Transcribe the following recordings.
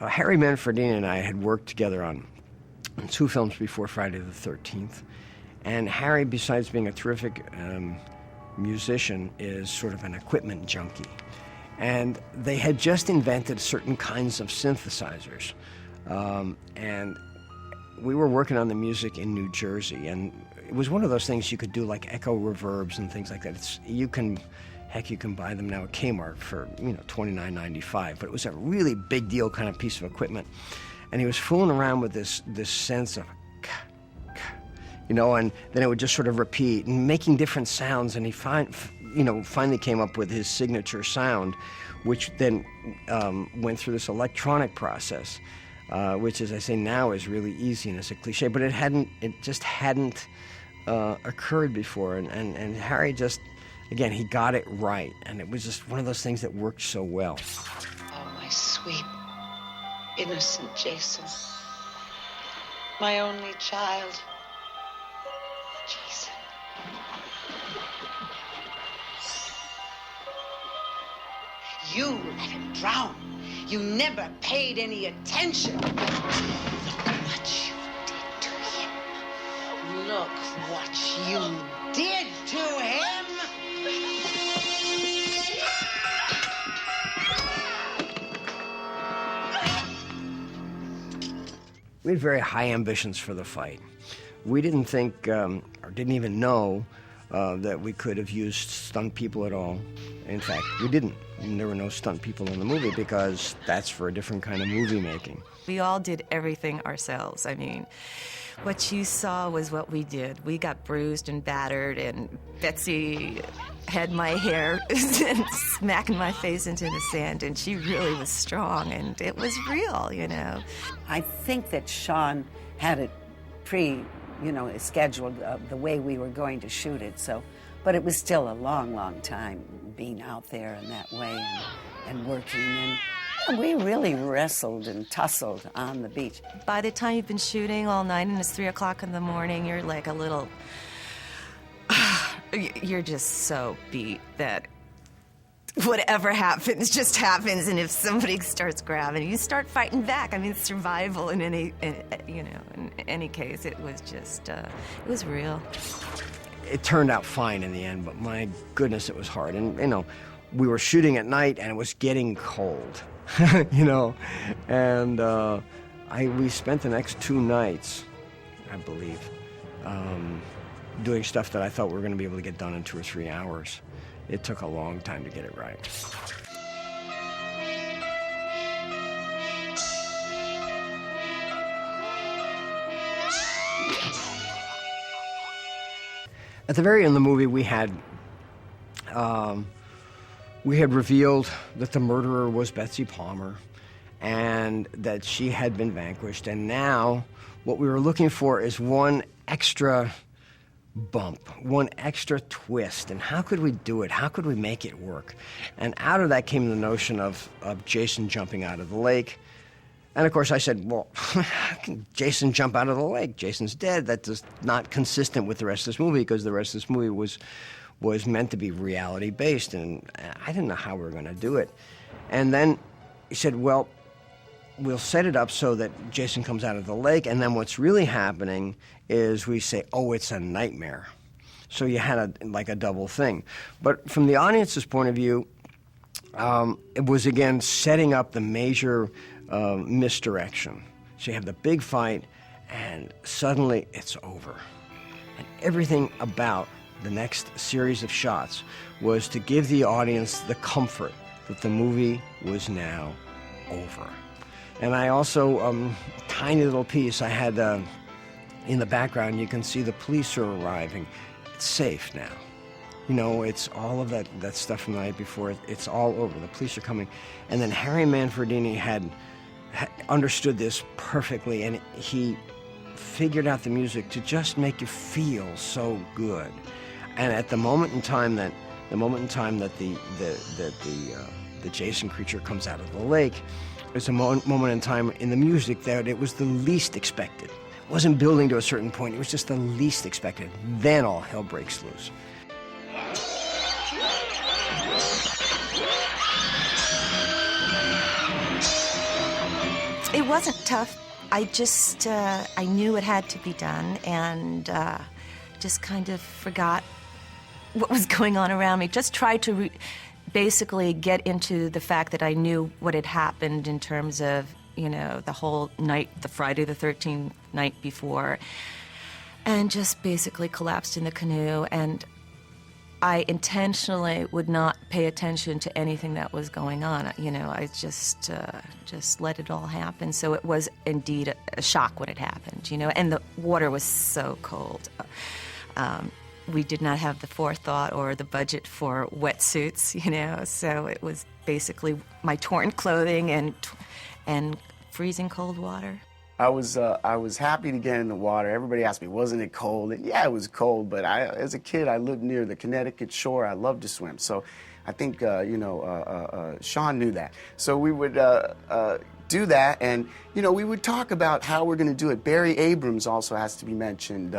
Harry Manfredini and I had worked together on 2 films before Friday the 13th. And Harry, besides being a terrific musician, is sort of an equipment junkie. And they had just invented certain kinds of synthesizers. And we were working on the music in New Jersey, and it was one of those things you could do, like echo reverbs and things like that. You can buy them now at Kmart for, $29.95, but it was a really big deal kind of piece of equipment. And he was fooling around with this sense of, and then it would just sort of repeat and making different sounds, and he finally came up with his signature sound, which then went through this electronic process, which, as I say now, is really easy and it's a cliche, but it just hadn't occurred before, and Harry just, again, he got it right, and it was just one of those things that worked so well. Oh, my sweet, innocent Jason, my only child. Jason. You let him drown. You never paid any attention. Look what you did to him. Look what you did to him. We had very high ambitions for the fight. We didn't think, or didn't even know, that we could have used stunt people at all. In fact, we didn't. There were no stunt people in the movie because that's for a different kind of movie making. We all did everything ourselves. I mean, what you saw was what we did. We got bruised and battered, and Betsy had my hair and smacking my face into the sand, and she really was strong, and it was real, I think that Sean had it scheduled the way we were going to shoot it, but it was still a long, long time being out there in that way and working, and we really wrestled and tussled on the beach. By the time you've been shooting all night and it's 3 o'clock in the morning, you're like a little, you're just so beat that whatever happens just happens, and if somebody starts grabbing, you start fighting back. I mean, survival in any case, it was just, it was real. It turned out fine in the end, but my goodness, it was hard. And, we were shooting at night, and it was getting cold, and we spent the next 2 nights, I believe, doing stuff that I thought we were going to be able to get done in 2 or 3 hours. It took a long time to get it right. At the very end of the movie, we had revealed that the murderer was Betsy Palmer and that she had been vanquished. And now what we were looking for is one extra bump, one extra twist. And how could we do it? How could we make it work? And out of that came the notion of Jason jumping out of the lake. And of course I said, well, how can Jason jump out of the lake? Jason's dead. That is not consistent with the rest of this movie, because the rest of this movie was meant to be reality-based, and I didn't know how we were going to do it. And then he said, well, we'll set it up so that Jason comes out of the lake, and then what's really happening is we say, oh, it's a nightmare. So you had a double thing. But from the audience's point of view, it was, again, setting up the major misdirection. So you have the big fight, and suddenly it's over. And everything about the next series of shots was to give the audience the comfort that the movie was now over. And I also, tiny little piece, I had in the background, you can see the police are arriving. It's safe now. It's all of that stuff from the night before. It's all over. The police are coming. And then Harry Manfredini had understood this perfectly, and he figured out the music to just make you feel so good. And at the moment in time that the Jason creature comes out of the lake, there's a moment in time in the music that it was the least expected. It wasn't building to a certain point. It was just the least expected. Then all hell breaks loose. It wasn't tough. I just, I knew it had to be done, and just kind of forgot what was going on around me. Just tried to basically get into the fact that I knew what had happened in terms of, you know, the whole night, the Friday the 13th night before, and just basically collapsed in the canoe. And I intentionally would not pay attention to anything that was going on. You know, I just let it all happen. So it was indeed a shock when it happened, you know, and the water was so cold. We did not have the forethought or the budget for wetsuits, you know, so it was basically my torn clothing and freezing cold water. I was happy to get in the water. Everybody asked me, wasn't it cold? And yeah, it was cold, but as a kid, I lived near the Connecticut shore. I loved to swim. So I think, Sean knew that. So we would do that, and, you know, we would talk about how we're going to do it. Barry Abrams also has to be mentioned,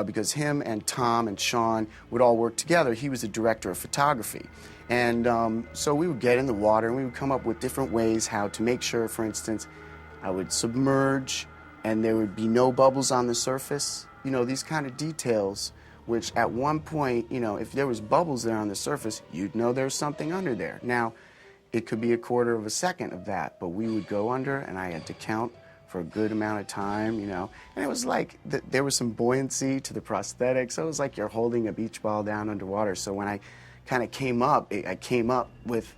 because him and Tom and Sean would all work together. He was the director of photography. And so we would get in the water, and we would come up with different ways how to make sure, for instance, I would submerge and there would be no bubbles on the surface. You know, these kind of details, which at one point, you know, if there was bubbles there on the surface, you'd know there's something under there. Now, it could be a quarter of a second of that, but we would go under, and I had to count for a good amount of time, you know. And it was like there was some buoyancy to the prosthetics. So it was like you're holding a beach ball down underwater. So when I kind of came up, I came up with,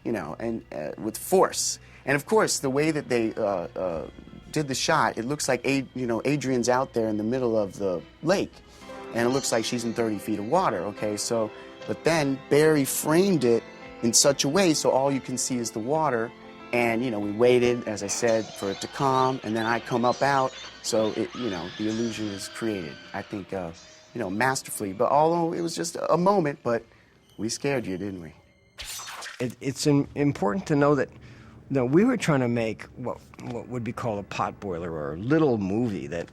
you know, and with force. And of course, the way that they did the shot, it looks like Adrian's out there in the middle of the lake, and it looks like she's in 30 feet of water. Okay, so but then Barry framed it in such a way so all you can see is the water, and you know we waited, as I said, for it to calm, and then I come up out, so it, you know, the illusion is created. I think you know, masterfully. But although it was just a moment, but we scared you, didn't we? It's important to know that. No, we were trying to make what would be called a potboiler or a little movie that,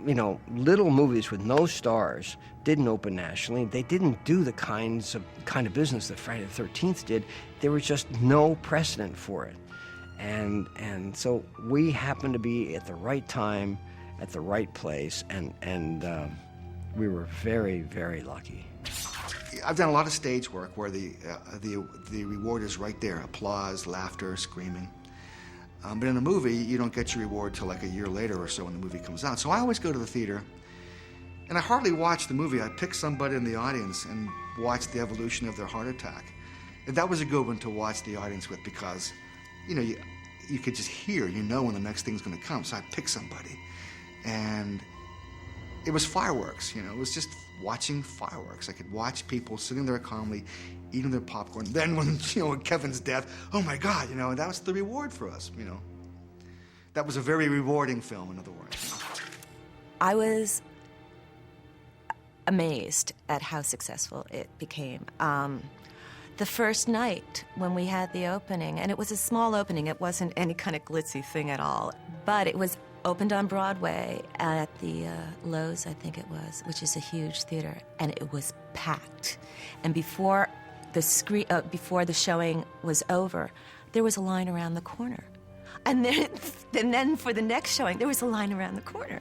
you know, little movies with no stars didn't open nationally. They didn't do the kind of business that Friday the 13th did. There was just no precedent for it. And so we happened to be at the right time, at the right place, and we were very, very lucky. I've done a lot of stage work where the reward is right there, applause, laughter, screaming. But in a movie, you don't get your reward till like a year later or so when the movie comes out. So I always go to the theater, and I hardly watch the movie. I pick somebody in the audience and watch the evolution of their heart attack. And that was a good one to watch the audience with because, you know, you could just hear, you know when the next thing's going to come. So I picked somebody, and it was fireworks, you know, it was just watching fireworks. I could watch people sitting there calmly, eating their popcorn. Then when, you know, Kevin's death, oh my God, you know, that was the reward for us, you know. That was a very rewarding film, in other words. I was amazed at how successful it became. The first night when we had the opening, and it was a small opening, it wasn't any kind of glitzy thing at all, but it was opened on Broadway at the Lowe's, I think it was, which is a huge theater, and it was packed. And before the showing was over, there was a line around the corner. And then for the next showing, there was a line around the corner.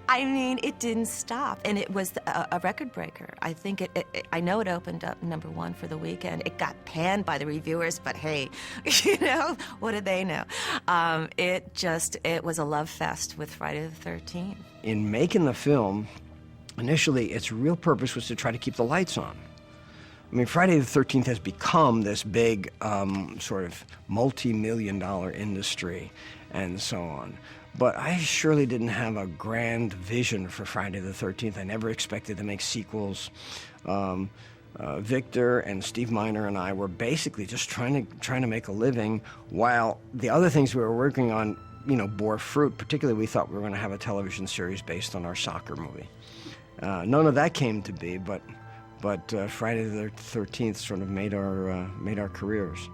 I mean, it didn't stop, and it was a record breaker. I think I know it opened up #1 for the weekend. It got panned by the reviewers, but hey, you know, what did they know? It was a love fest with Friday the 13th. In making the film, initially, its real purpose was to try to keep the lights on. I mean, Friday the 13th has become this big sort of multi-million-dollar industry and so on. But I surely didn't have a grand vision for Friday the 13th. I never expected to make sequels. Victor and Steve Miner and I were basically just trying to make a living while the other things we were working on, you know, bore fruit. Particularly, we thought we were going to have a television series based on our soccer movie. None of that came to be, but Friday the 13th sort of made our careers.